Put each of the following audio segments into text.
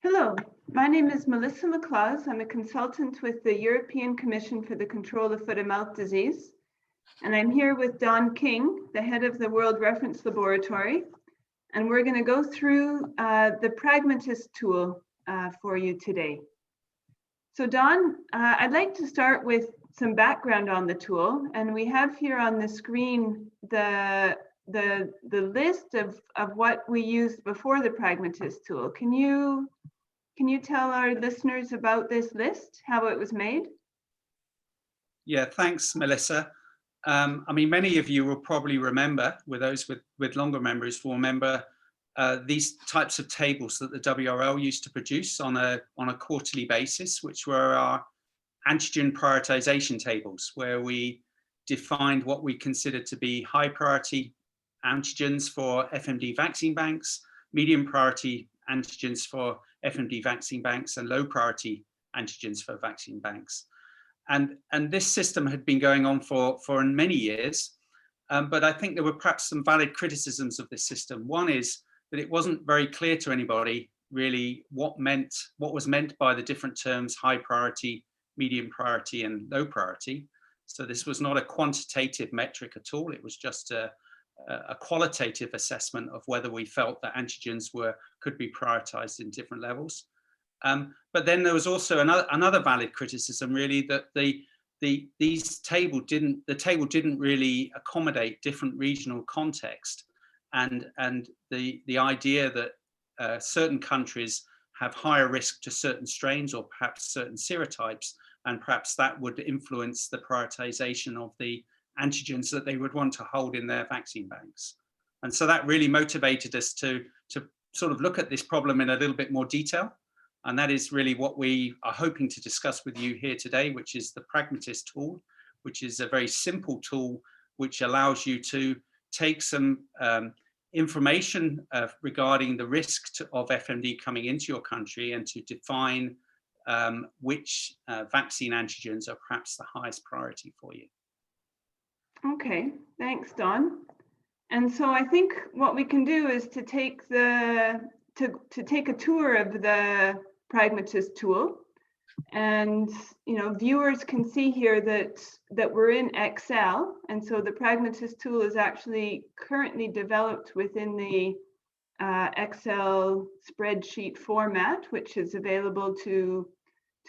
Hello, my name is Melissa McLaws. I'm a consultant with the European Commission for the Control of Foot and Mouth Disease. And I'm here with Don King, the head of the World Reference Laboratory. And we're going to go through the Pragmatist tool for you today. So Don, I'd like to start with some background on the tool. And we have here on the screen the list of what we used before the Pragmatist tool. Can you tell our listeners about this list, how it was made? Yeah, thanks, Melissa. I mean, many of you will probably remember, with those with longer memories, will remember these types of tables that the WRL used to produce on a quarterly basis, which were our antigen prioritization tables, where we defined what we considered to be high priority antigens for FMD vaccine banks, medium priority antigens for FMD vaccine banks, and low priority antigens for vaccine banks. And this system had been going on for many years, but I think there were perhaps some valid criticisms of this system. One is that it wasn't very clear to anybody really what was meant by the different terms high priority, medium priority, and low priority. So this was not a quantitative metric at all. It was just a qualitative assessment of whether we felt that antigens could be prioritized in different levels. But then there was also another valid criticism, really, that the table didn't really accommodate different regional context, and the idea that certain countries have higher risk to certain strains or perhaps certain serotypes, and perhaps that would influence the prioritization of the antigens that they would want to hold in their vaccine banks. And so that really motivated us to sort of look at this problem in a little bit more detail. And that is really what we are hoping to discuss with you here today, which is the Pragmatist tool, which is a very simple tool which allows you to take some information regarding the risk of FMD coming into your country and to define which vaccine antigens are perhaps the highest priority for you. Okay, thanks, Don. And so I think what we can do is to take a tour of the Pragmatist tool, and viewers can see here that we're in Excel, and so the Pragmatist tool is actually currently developed within the Excel spreadsheet format, which is available to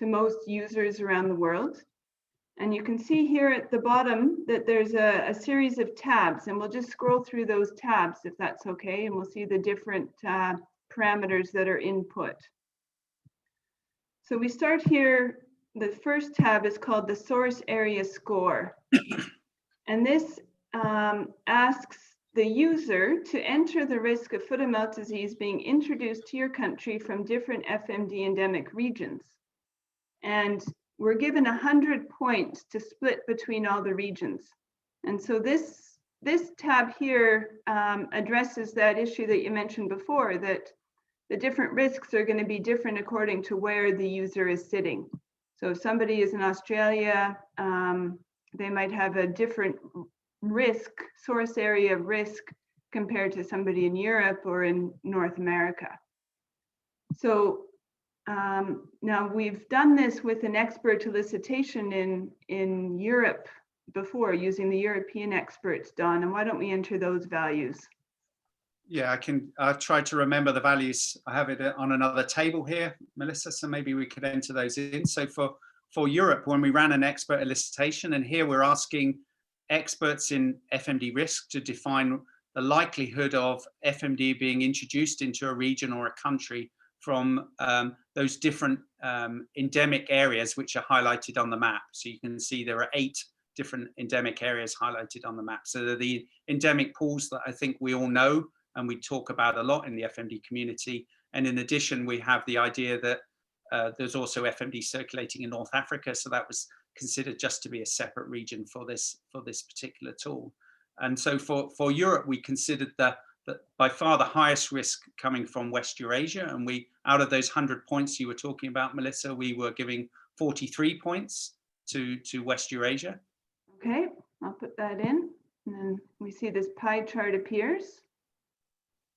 most users around the world. And you can see here at the bottom that there's a series of tabs, and we'll just scroll through those tabs if that's okay, and we'll see the different parameters that are input. So we start here, the first tab is called the source area score. And this asks the user to enter the risk of foot and mouth disease being introduced to your country from different FMD endemic regions. And we're given 100 points to split between all the regions. And so this tab here addresses that issue that you mentioned before, that the different risks are going to be different according to where the user is sitting. So if somebody is in Australia, they might have a different source area of risk compared to somebody in Europe or in North America. So now we've done this with an expert elicitation in Europe before, using the European experts, Don, and why don't we enter those values? Yeah, I'll try to remember the values. I have it on another table here, Melissa, so maybe we could enter those in. So for Europe, when we ran an expert elicitation, and here we're asking experts in FMD risk to define the likelihood of FMD being introduced into a region or a country from those different endemic areas which are highlighted on the map. So you can see there are 8 different endemic areas highlighted on the map. So they're the endemic pools that I think we all know and we talk about a lot in the FMD community. And in addition, we have the idea that there's also FMD circulating in North Africa. So that was considered just to be a separate region for this particular tool. And so for Europe, we considered that by far the highest risk coming from West Eurasia. And out of those 100 points you were talking about, Melissa, we were giving 43 points to West Eurasia. Okay, I'll put that in. And then we see this pie chart appears.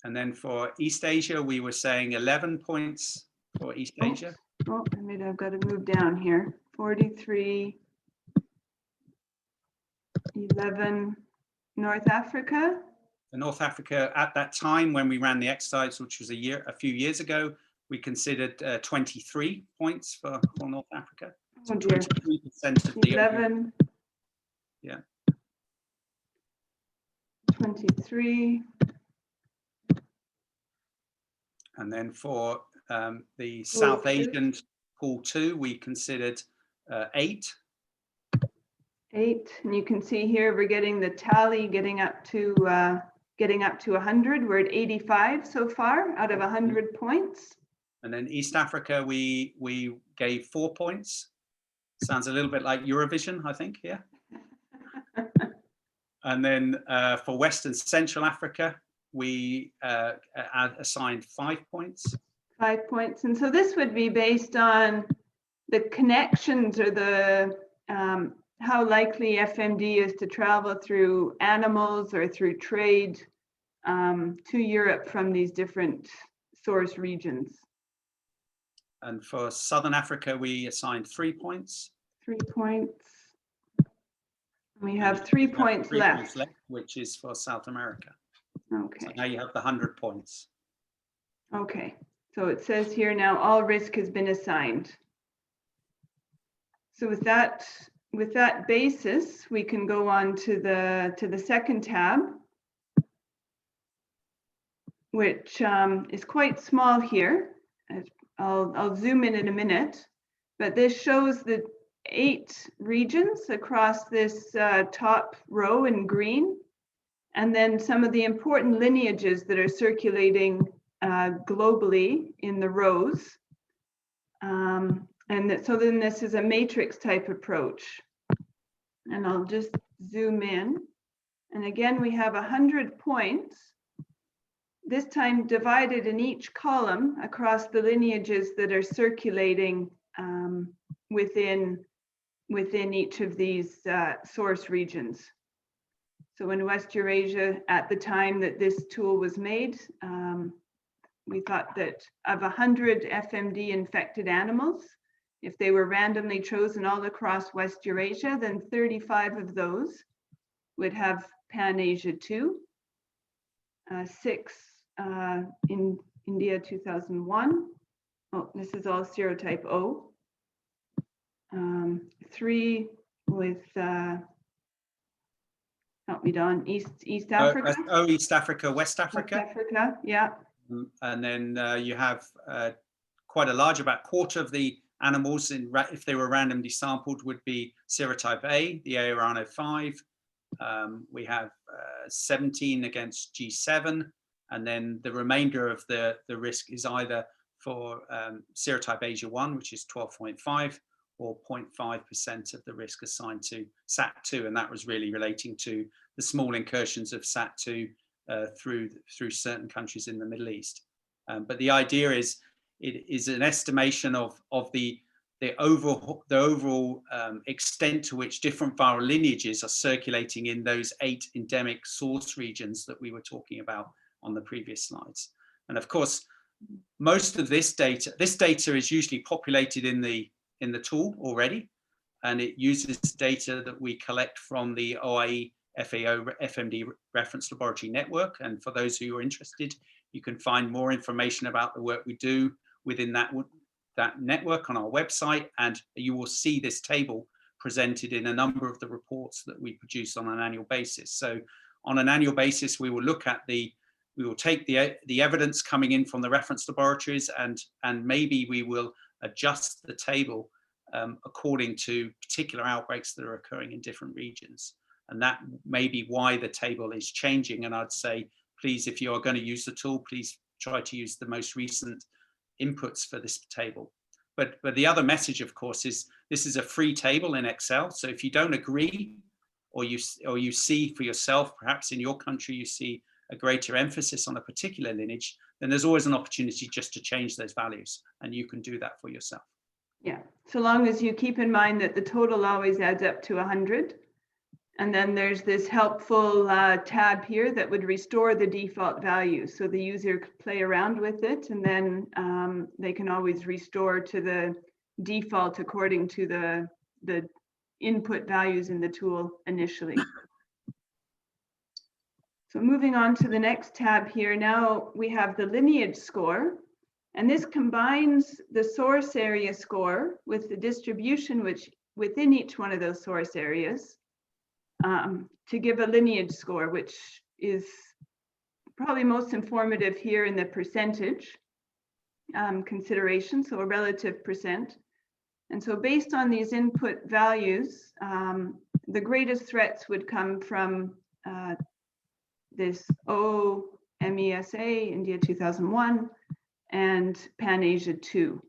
And then for East Asia, we were saying 11 points for East Asia. Oh, maybe I've got to move down here. 43, 11, North Africa. North Africa, at that time when we ran the exercise, which was a few years ago, we considered 23 points for North Africa. So 23% of the 11. Yeah. 23. And then for the South Asian pool 2, we considered 8. 8, and you can see here we're getting the tally getting up to 100. We're at 85 so far out of 100 points. And then East Africa, we gave 4 points. Sounds a little bit like Eurovision, I think, yeah. And then for West and Central Africa, we assigned 5 points. 5 points, and so this would be based on the connections or the how likely FMD is to travel through animals or through trade to Europe from these different source regions. And for Southern Africa, we assigned 3 points. 3 points. We have 3 points left, which is for South America. Okay. So now you have the 100 points. Okay. So it says here now all risk has been assigned. So with that basis, we can go on to the second tab, which is quite small here. I'll zoom in a minute, but this shows the 8 regions across this top row in green, and then some of the important lineages that are circulating globally in the rows. So then this is a matrix type approach. And I'll just zoom in. And again, we have 100 points, this time divided in each column across the lineages that are circulating within each of these source regions. So in West Eurasia, at the time that this tool was made, we thought that of 100 FMD infected animals, if they were randomly chosen all across West Eurasia, then 35 of those would have Pan-Asia 2, 6 in India 2001. Oh, this is all serotype O. 3 with, help me Don, East Africa. East Africa, West Africa. West Africa, yeah. And then you have quite a large, about quarter of the animals, if they were randomly sampled, would be serotype A, the ARN05. We have 17 against G7, and then the remainder of the risk is either for serotype Asia 1, which is 12.5, or 0.5% of the risk assigned to SAT2, and that was really relating to the small incursions of SAT2 through certain countries in the Middle East. But the idea is, it is an estimation of the overall extent to which different viral lineages are circulating in those 8 endemic source regions that we were talking about on the previous slides. And of course, most of this data is usually populated in the tool already, and it uses data that we collect from the OIE FAO FMD reference laboratory network. And for those who are interested, you can find more information about the work we do within that network on our website, and you will see this table presented in a number of the reports that we produce on an annual basis. So on an annual basis, we will look at we will take the evidence coming in from the reference laboratories, and maybe we will adjust the table according to particular outbreaks that are occurring in different regions. And that may be why the table is changing. And I'd say, please, if you are going to use the tool, please try to use the most recent inputs for this table. But the other message, of course, is this is a free table in Excel. So if you don't agree, or you see for yourself, perhaps in your country, you see a greater emphasis on a particular lineage, then there's always an opportunity just to change those values, and you can do that for yourself. Yeah, so long as you keep in mind that the total always adds up to 100. And then there's this helpful tab here that would restore the default value. So the user could play around with it, and then they can always restore to the default according to the input values in the tool initially. So moving on to the next tab here, now we have the Lineage Score. And this combines the source area score with the distribution which within each one of those source areas to give a lineage score, which is probably most informative here in the percentage consideration, so a relative percent. And so based on these input values, the greatest threats would come from this OMESA, India 2001, and Pan Asia 2.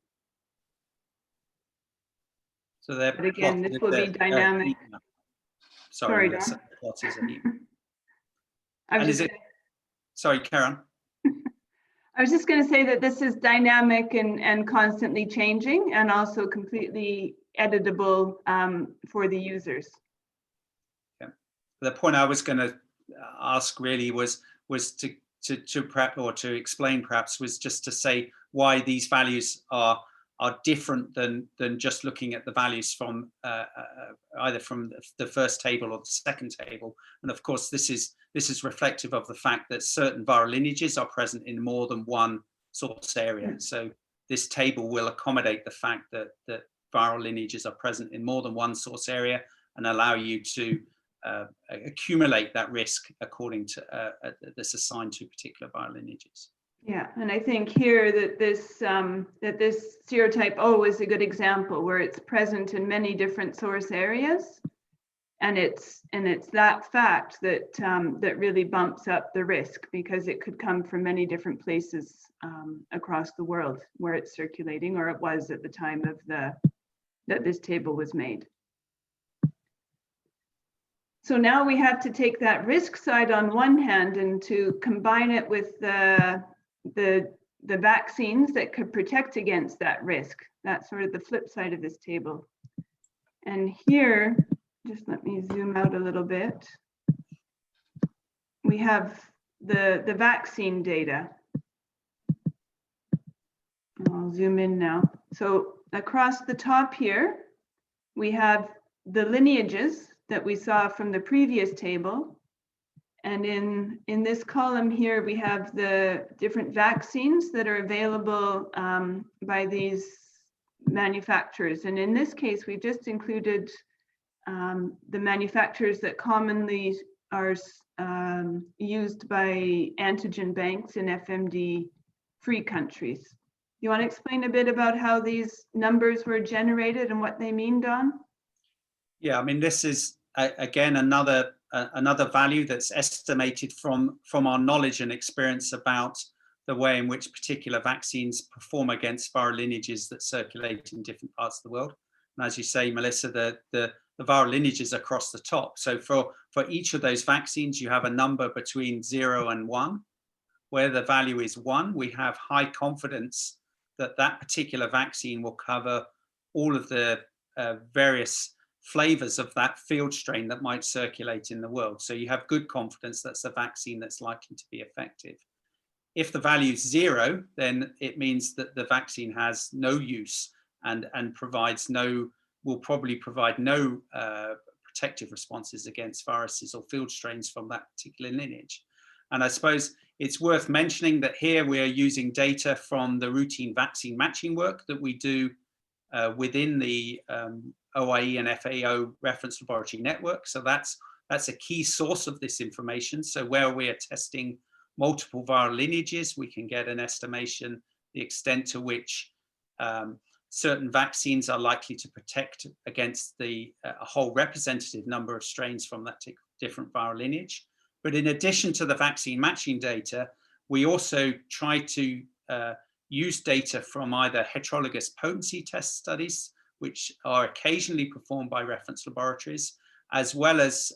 So they're but again, this will be dynamic. Sorry, Don. Sorry, Karen. I was just going to say that this is dynamic and constantly changing, and also completely editable for the users. Yeah. The point I was going to ask really was to prep or to explain perhaps was just to say why these values are different than just looking at the values from either from the first table or the second table. And of course, this is reflective of the fact that certain viral lineages are present in more than one source area. Mm. So this table will accommodate the fact that viral lineages are present in more than one source area and allow you to accumulate that risk according to that's assigned to particular viral lineages. Yeah, and I think here that this serotype O is a good example where it's present in many different source areas, and it's that fact that that really bumps up the risk, because it could come from many different places across the world where it's circulating, or it was at the time of that this table was made. So now we have to take that risk side on one hand and to combine it with the vaccines that could protect against that risk. That's sort of the flip side of this table. And here, just let me zoom out a little bit. We have the vaccine data. I'll zoom in now. So across the top here, we have the lineages that we saw from the previous table. And in this column here, we have the different vaccines that are available by these manufacturers. And in this case, we've just included the manufacturers that commonly are used by antigen banks in EuFMD-free countries. You want to explain a bit about how these numbers were generated and what they mean, Don? Yeah, I mean, this is, again, another value that's estimated from our knowledge and experience about the way in which particular vaccines perform against viral lineages that circulate in different parts of the world. And as you say, Melissa, the viral lineages across the top. So for each of those vaccines, you have a number between 0 and 1. Where the value is 1, we have high confidence that that particular vaccine will cover all of the various flavors of that field strain that might circulate in the world. So you have good confidence that's a vaccine that's likely to be effective. If the value is 0, then it means that the vaccine has no use and will probably provide no protective responses against viruses or field strains from that particular lineage. And I suppose it's worth mentioning that here we are using data from the routine vaccine matching work that we do within the OIE and FAO reference laboratory network. So that's a key source of this information. So where we are testing multiple viral lineages, we can get an estimation the extent to which certain vaccines are likely to protect against a whole representative number of strains from that different viral lineage. But in addition to the vaccine matching data, we also try to use data from either heterologous potency test studies, which are occasionally performed by reference laboratories, as well as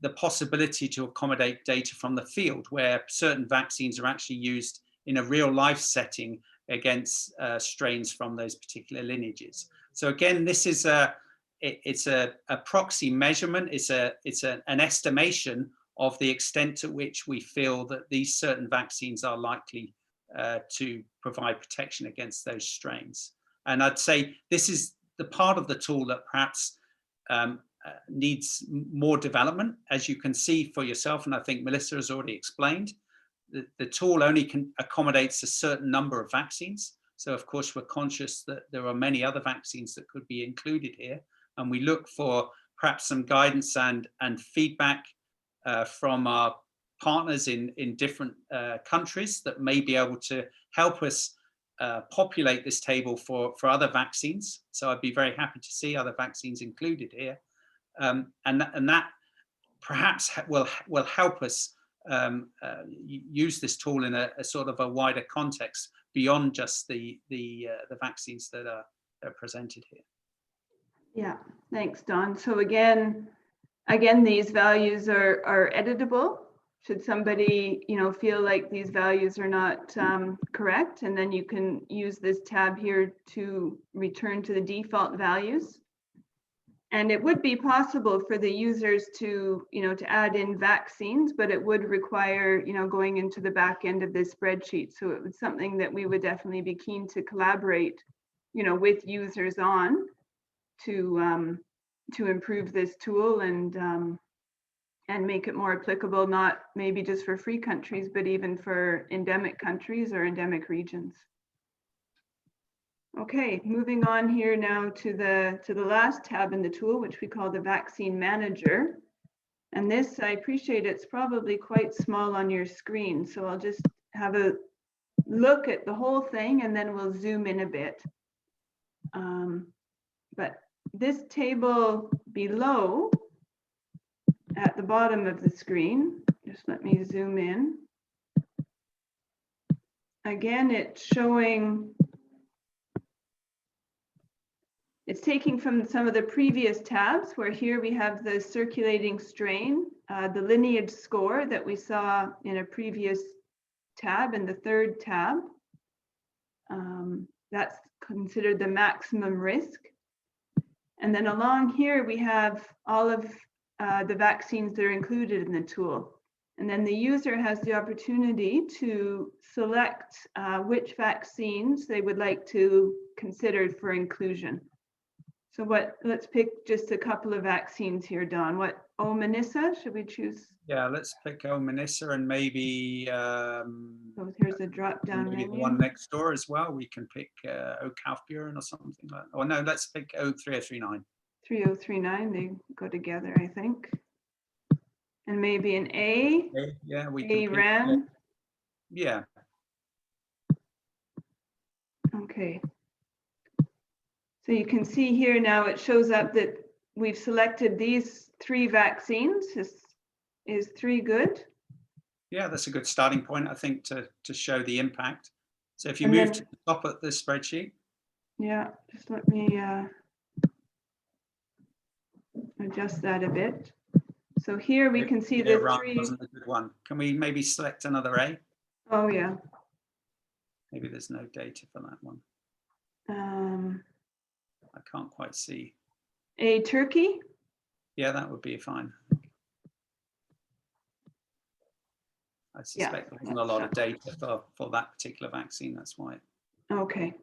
the possibility to accommodate data from the field where certain vaccines are actually used in a real life setting against strains from those particular lineages. So again, this is it's a proxy measurement. It's an estimation of the extent to which we feel that these certain vaccines are likely to provide protection against those strains. And I'd say this is the part of the tool that perhaps needs more development, as you can see for yourself, and I think Melissa has already explained. The tool only accommodates a certain number of vaccines. So of course, we're conscious that there are many other vaccines that could be included here. And we look for perhaps some guidance and feedback from our partners in different countries that may be able to help us populate this table for other vaccines. So I'd be very happy to see other vaccines included here. And that perhaps will help us use this tool in a sort of a wider context beyond just the vaccines that are presented here. Yeah, thanks, Don. So again, these values are editable. Should somebody, feel like these values are not correct, and then you can use this tab here to return to the default values. And it would be possible for the users to, to add in vaccines, but it would require, going into the back end of this spreadsheet. So it was something that we would definitely be keen to collaborate, with users on to improve this tool and make it more applicable, not maybe just for free countries, but even for endemic countries or endemic regions. Okay, moving on here now to the last tab in the tool, which we call the Vaccine Manager. And this, I appreciate it's probably quite small on your screen. So I'll just have a look at the whole thing and then we'll zoom in a bit. But this table below at the bottom of the screen, just let me zoom in. Again, it's showing, it's taking from some of the previous tabs, where here we have the circulating strain, the lineage score that we saw in a previous tab, in the third tab. That's considered the maximum risk. And then along here, we have all of the vaccines that are included in the tool. And then the user has the opportunity to select which vaccines they would like to consider for inclusion. So let's pick just a couple of vaccines here, Don. Omanissa, should we choose? Yeah, let's pick Omanissa and maybe So here's a drop down maybe menu. the one next door as well. We can pick Ocalfurin or something like that. Or no, let's pick O3039. 3039, they go together, I think. And maybe an A. Yeah, we can ran. Yeah. Okay. So you can see here now it shows up that we've selected these 3 vaccines. Is 3 good? Yeah, that's a good starting point, I think, to show the impact. So if you move to the top of the spreadsheet. Yeah, just let me adjust that a bit. So here we can see the 3. Wasn't a good one. Can we maybe select another A? Oh yeah. Maybe there's no data for that one. I can't quite see. A Turkey? Yeah, that would be fine. I suspect there wasn't a lot of data for that particular vaccine, that's why. Okay.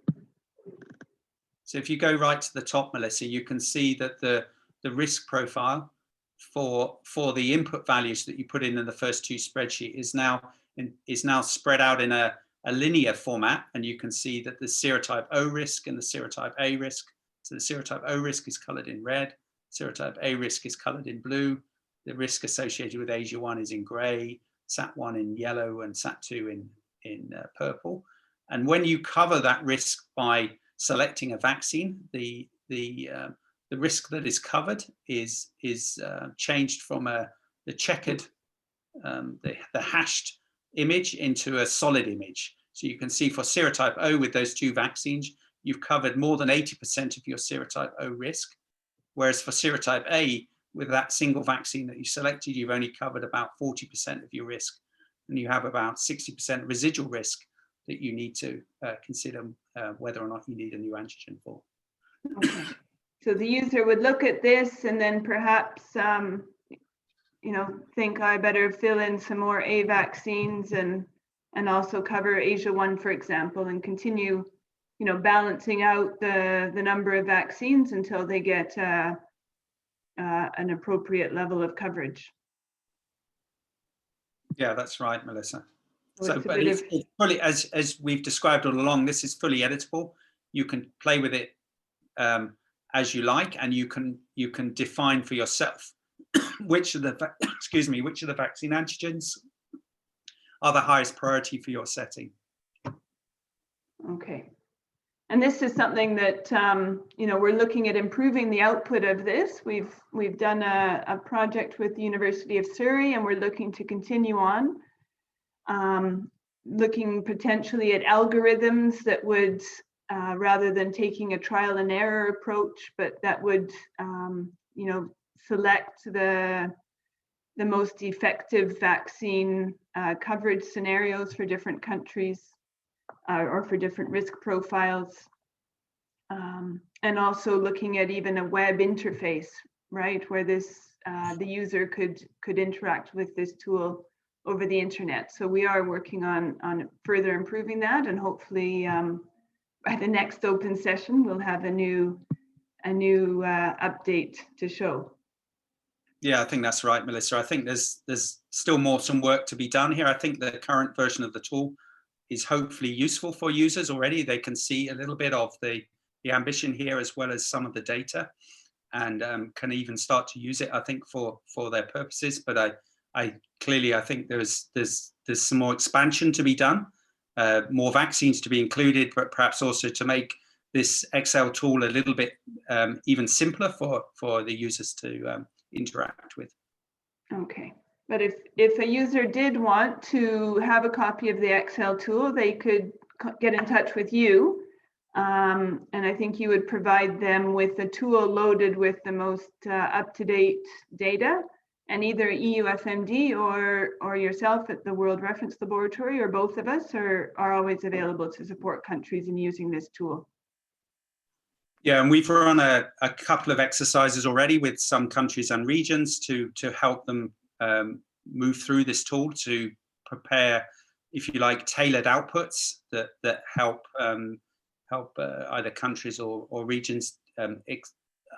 So if you go right to the top, Melissa, you can see that the risk profile for the input values that you put in the first 2 spreadsheet is now spread out in a linear format, and you can see that the serotype O risk and the serotype A risk. So the serotype O risk is colored in red, serotype A risk is colored in blue, the risk associated with Asia 1 is in gray, SAT1 in yellow, and SAT2 in purple. And when you cover that risk by selecting a vaccine, the risk that is covered is changed from the checkered, the hashed image into a solid image. So you can see for serotype O with those 2 vaccines, you've covered more than 80% of your serotype O risk, whereas for serotype A, with that single vaccine that you selected, you've only covered about 40% of your risk, and you have about 60% residual risk that you need to consider whether or not you need a new antigen for. Okay. So the user would look at this and then perhaps, think I better fill in some more A vaccines and also cover Asia 1, for example, and continue, balancing out the number of vaccines until they get an appropriate level of coverage. Yeah, that's right, Melissa. So but it's fully, as we've described all along, this is fully editable. You can play with it as you like, and you can define for yourself which of the which of the vaccine antigens are the highest priority for your setting. Okay. And this is something that we're looking at improving the output of this. We've done a project with the University of Surrey, and we're looking to continue on, looking potentially at algorithms that would, rather than taking a trial and error approach, but that would select the most effective vaccine coverage scenarios for different countries. Or for different risk profiles, and also looking at even a web interface, right, where this the user could interact with this tool over the internet. So we are working on further improving that, and hopefully by the next open session we'll have a new update to show. Yeah, I think that's right, Melissa. I think there's still some work to be done here. I think the current version of the tool is hopefully useful for users already. They can see a little bit of the ambition here, as well as some of the data, and can even start to use it, I think, for their purposes. But I clearly think there's some more expansion to be done, more vaccines to be included, but perhaps also to make this Excel tool a little bit even simpler for the users to interact with. Okay. But if a user did want to have a copy of the Excel tool, they could get in touch with you. And I think you would provide them with a tool loaded with the most up-to-date data, and either EuFMD or yourself at the World Reference Laboratory, or both of us, are always available to support countries in using this tool. Yeah, and we've run a couple of exercises already with some countries and regions to help them move through this tool to prepare, if you like, tailored outputs that help either countries or regions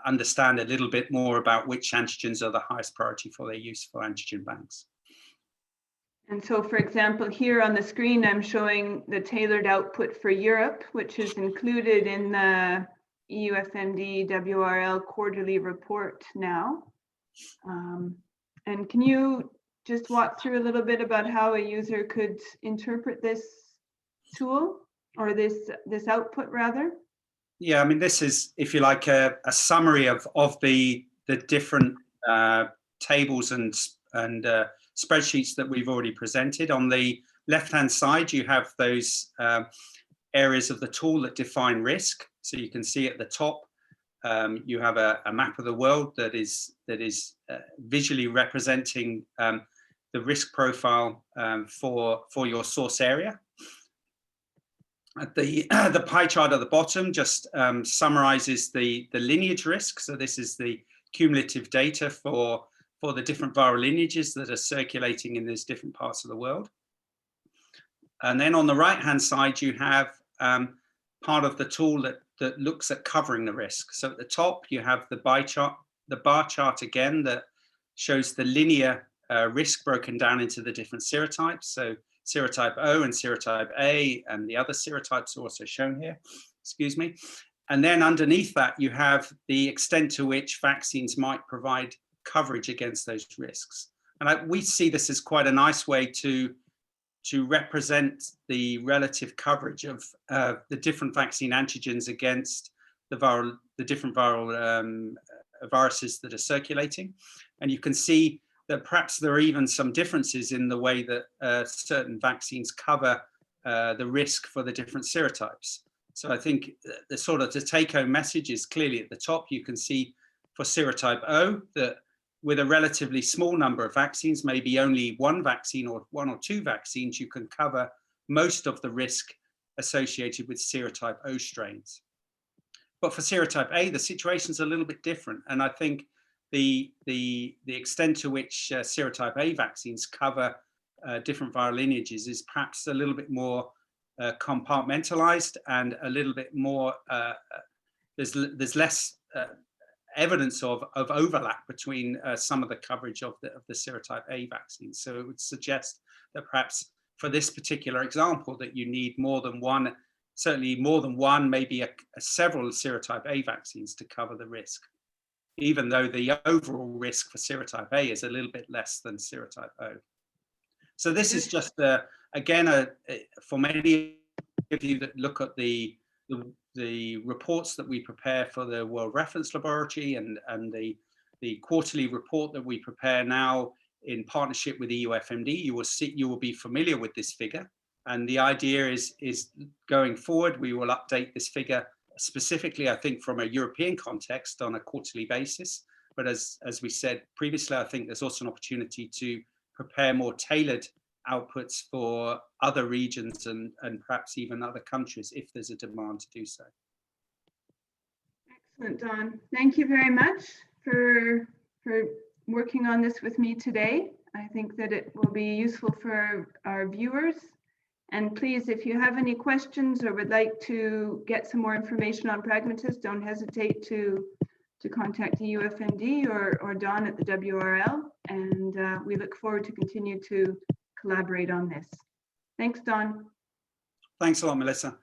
understand a little bit more about which antigens are the highest priority for their use for antigen banks. And so, for example, here on the screen, I'm showing the tailored output for Europe, which is included in the EuFMD WRL quarterly report now. And can you just walk through a little bit about how a user could interpret this tool, or this output rather? Yeah, I mean, this is, if you like, a summary of the different tables and spreadsheets that we've already presented. On the left-hand side, you have those areas of the tool that define risk. So you can see at the top, you have a map of the world that is visually representing the risk profile for your source area. At the pie chart at the bottom just summarizes the lineage risk. So this is the cumulative data for the different viral lineages that are circulating in these different parts of the world. And then on the right-hand side, you have part of the tool that looks at covering the risk. So at the top, you have the bar chart again that shows the linear risk broken down into the different serotypes. So serotype O and serotype A, and the other serotypes are also shown here, excuse me. And then underneath that, you have the extent to which vaccines might provide coverage against those risks. And we see this as quite a nice way to represent the relative coverage of the different vaccine antigens against the different viral viruses that are circulating. And you can see that perhaps there are even some differences in the way that certain vaccines cover the risk for the different serotypes. So I think the take-home message is clearly at the top. You can see for serotype O that with a relatively small number of vaccines, maybe only one vaccine or one or two vaccines, you can cover most of the risk associated with serotype O strains. But for serotype A, the situation's a little bit different. And I think the extent to which serotype A vaccines cover different viral lineages is perhaps a little bit more compartmentalized, and a little bit more, there's less evidence of overlap between some of the coverage of the serotype A vaccines. So it would suggest that perhaps for this particular example that you need more than one, certainly more than one, maybe several serotype A vaccines to cover the risk, even though the overall risk for serotype A is a little bit less than serotype O. So this is just, again, for many of you that look at the reports that we prepare for the World Reference Laboratory, and the quarterly report that we prepare now in partnership with EuFMD, you will be familiar with this figure. And the idea is going forward, we will update this figure specifically, I think, from a European context on a quarterly basis. But as we said previously, I think there's also an opportunity to prepare more tailored outputs for other regions and perhaps even other countries if there's a demand to do so. Excellent, Don. Thank you very much for working on this with me today. I think that it will be useful for our viewers. And please, if you have any questions or would like to get some more information on Pragmatist, don't hesitate to contact the EuFMD or Don at the WRL. And we look forward to continue to collaborate on this. Thanks, Don. Thanks a lot, Melissa.